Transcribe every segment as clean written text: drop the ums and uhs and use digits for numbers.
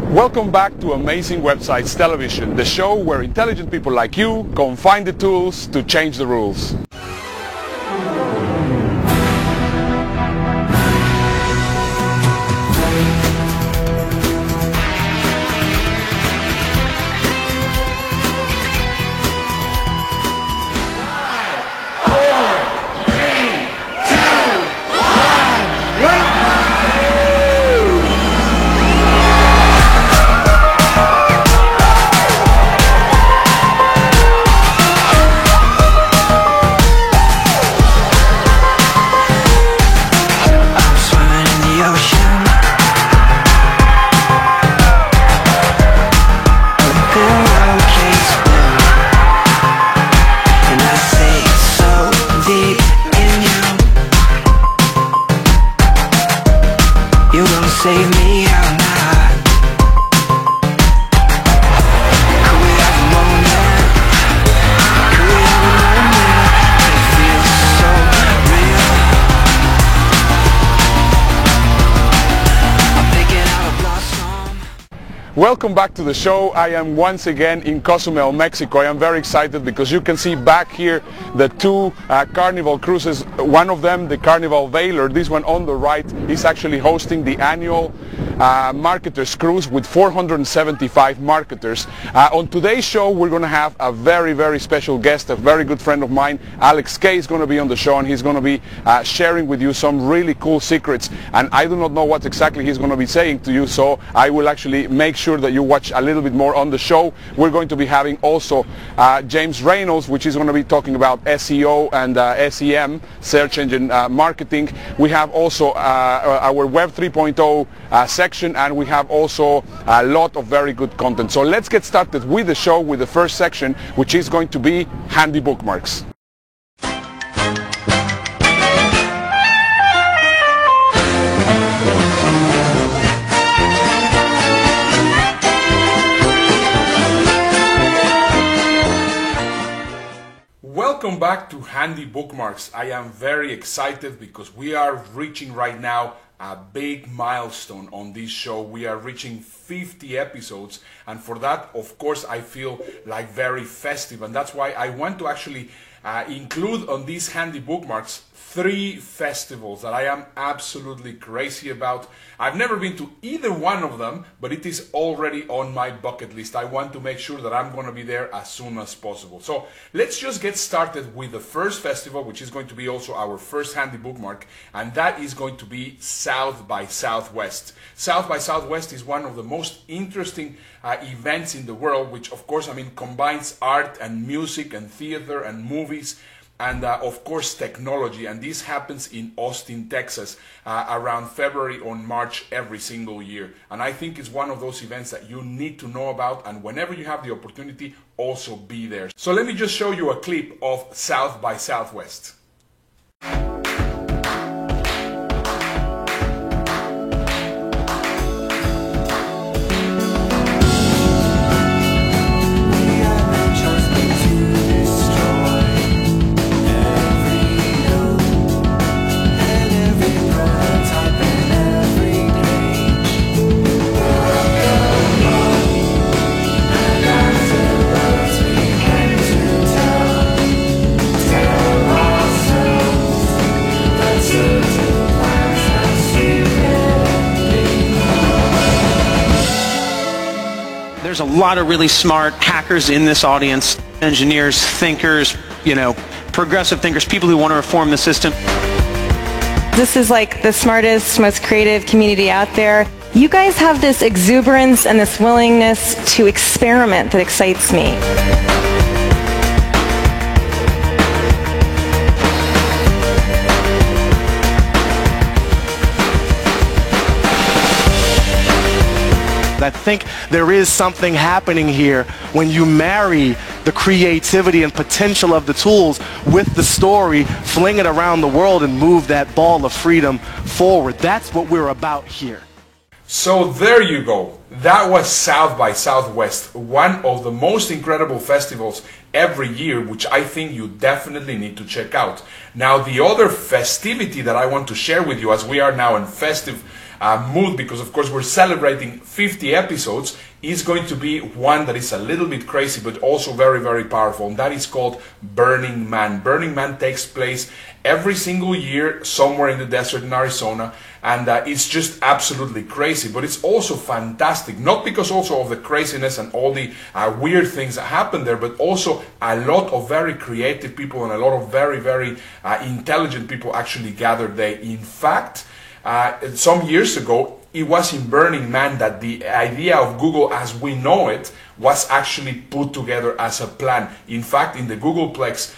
Welcome back to Amazing Websites Television, the show where intelligent people like you can find the tools to change the rules. Save me or not. Could we have a moment? Could we have a moment? It feels so real. I'm picking out a blossom. Welcome back to the show. I am once again in Cozumel, Mexico. I am very excited because you can see back here the two Carnival cruises. One of them, the Carnival Valor, this one on the right, is actually hosting the annual Marketers Cruise with 475 marketers. On today's show, we're going to have a very, very special guest, a very good friend of mine. Alex Kay is going to be on the show, and he's going to be sharing with you some really cool secrets. And I do not know what exactly he's going to be saying to you, so I will actually make sure that you watch a little bit more on the show. We're going to be having also James Reynolds, which is going to be talking about SEO and SEM, search engine marketing. We have also our Web 3.0 section, and we have also a lot of very good content. So let's get started with the show, with the first section, which is going to be handy bookmarks. Welcome back to Handy Bookmarks. I am very excited because we are reaching right now a big milestone on this show. We are reaching 50 episodes, and for that, of course, I feel like very festive, and that's why I want to actually include on these handy bookmarks 3 festivals that I am absolutely crazy about. I've never been to either one of them, but it is already on my bucket list. I want to make sure that I'm going to be there as soon as possible. So let's just get started with the first festival, which is going to be also our first handy bookmark, and that is going to be South by Southwest. South by Southwest is one of the most interesting events in the world, which of course, combines art and music and theater and movies and of course technology, and this happens in Austin, Texas around February or March every single year, and I think it's one of those events that you need to know about, and whenever you have the opportunity, also be there. So let me just show you a clip of South by Southwest. There's a lot of really smart hackers in this audience, engineers, thinkers, progressive thinkers, people who want to reform the system. This is like the smartest, most creative community out there. You guys have this exuberance and this willingness to experiment that excites me. I think there is something happening here when you marry the creativity and potential of the tools with the story, fling it around the world and move that ball of freedom forward. That's what we're about here. So there you go. That was South by Southwest, one of the most incredible festivals every year, which I think you definitely need to check out. Now, the other festivity that I want to share with you, as we are now in festive mood, because of course we're celebrating 50 episodes, is going to be one that is a little bit crazy but also very, very powerful, and that is called Burning Man. Burning Man takes place every single year somewhere in the desert in Arizona, and it's just absolutely crazy, but it's also fantastic, not because also of the craziness and all the weird things that happen there, but also a lot of very creative people and a lot of very, very intelligent people actually gathered there. In fact, some years ago, it was in Burning Man that the idea of Google as we know it was actually put together as a plan. In fact, in the Googleplex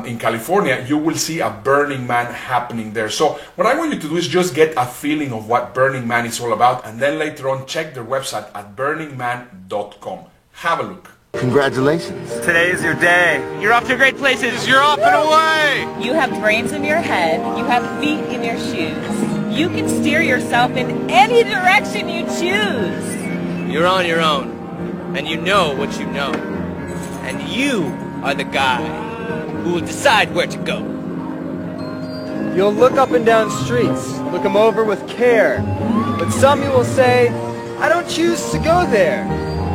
in California, you will see a Burning Man happening there. So what I want you to do is just get a feeling of what Burning Man is all about, and then later on check their website at burningman.com. Have a look. Congratulations. Today is your day. You're off to great places. You're off and away. You have brains in your head. You have feet in your shoes. You can steer yourself in any direction you choose. You're on your own, and you know what you know. And you are the guy who will decide where to go. You'll look up and down streets, look them over with care. But some you will say, I don't choose to go there.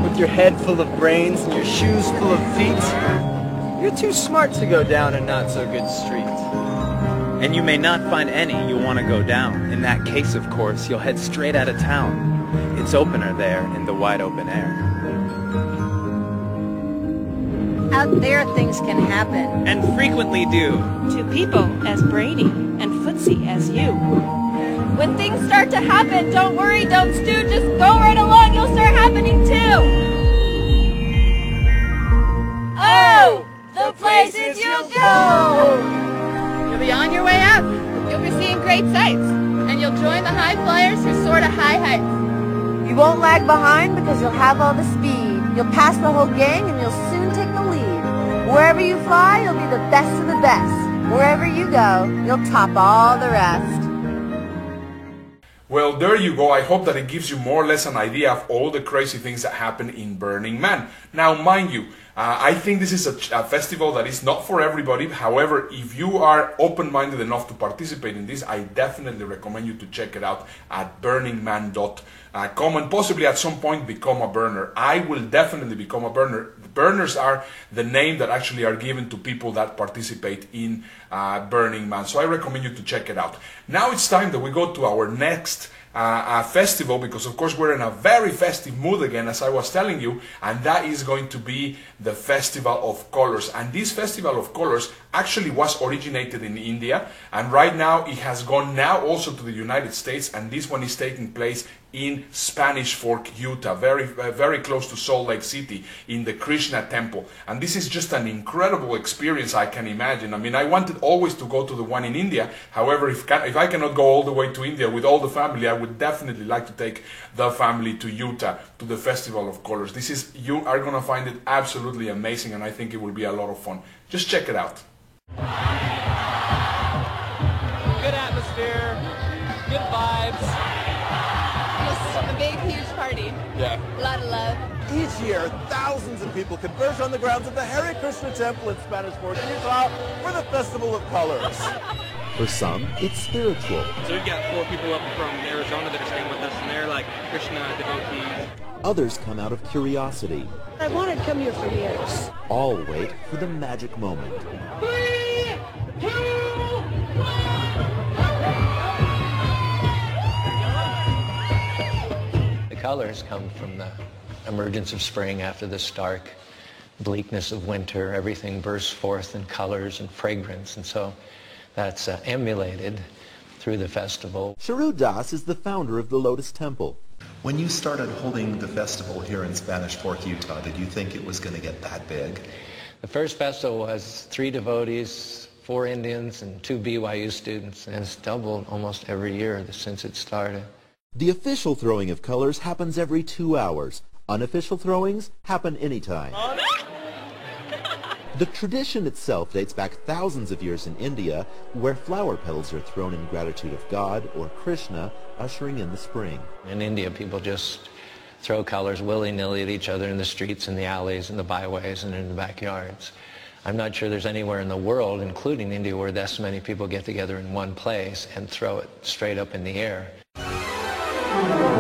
With your head full of brains and your shoes full of feet, you're too smart to go down a not-so-good street. And you may not find any you want to go down. In that case, of course, you'll head straight out of town. It's opener there in the wide open air. Out there, things can happen. And frequently do. To people as Brady and Footsie as you. When things start to happen, don't worry, don't stew, just go right along, you'll start happening too. Oh, the places you'll go! You'll be on your way up. You'll be seeing great sights. And you'll join the high flyers who soar to high heights. You won't lag behind because you'll have all the speed. You'll pass the whole gang and you'll soon take the lead. Wherever you fly, you'll be the best of the best. Wherever you go, you'll top all the rest. Well, there you go. I hope that it gives you more or less an idea of all the crazy things that happen in Burning Man. Now, mind you, I think this is a festival that is not for everybody. However, if you are open-minded enough to participate in this, I definitely recommend you to check it out at burningman.com and possibly at some point become a burner. I will definitely become a burner. Burners are the name that actually are given to people that participate in Burning Man. So I recommend you to check it out. Now it's time that we go to our next festival, because of course we're in a very festive mood again, as I was telling you, and that is going to be the Festival of Colors. And this Festival of Colors actually was originated in India, and right now it has gone now also to the United States, and this one is taking place in Spanish Fork, Utah, very close to Salt Lake City, in the Krishna Temple. And this is just an incredible experience, I can imagine. I mean, I wanted always to go to the one in India. However, if I cannot go all the way to India with all the family, I would definitely like to take the family to Utah, to the Festival of Colors. You are going to find it absolutely amazing, and I think it will be a lot of fun. Just check it out. Good atmosphere, good vibes. A big, huge party. Yeah. A lot of love. Each year, thousands of people converge on the grounds of the Hare Krishna Temple in Spanish Fork, Utah for the Festival of Colors. For some, it's spiritual. So we've got 4 people up from Arizona that are staying with us, and they're like Krishna devotees. Others come out of curiosity. I wanted to come here for years. All wait for the magic moment. 3, 2, 1. The colors come from the emergence of spring after the stark bleakness of winter. Everything bursts forth in colors and fragrance, and so that's emulated through the festival. Charu Das is the founder of the Lotus Temple. When you started holding the festival here in Spanish Fork, Utah, did you think it was going to get that big? The first festival was 3 devotees, 4 Indians, and 2 BYU students, and it's doubled almost every year since it started. The official throwing of colors happens every 2 hours. Unofficial throwings happen anytime. The tradition itself dates back thousands of years in India, where flower petals are thrown in gratitude of God or Krishna, ushering in the spring. In India, people just throw colors willy-nilly at each other in the streets, in the alleys, in the byways, and in the backyards. I'm not sure there's anywhere in the world, including India, where this many people get together in one place and throw it straight up in the air. Bye.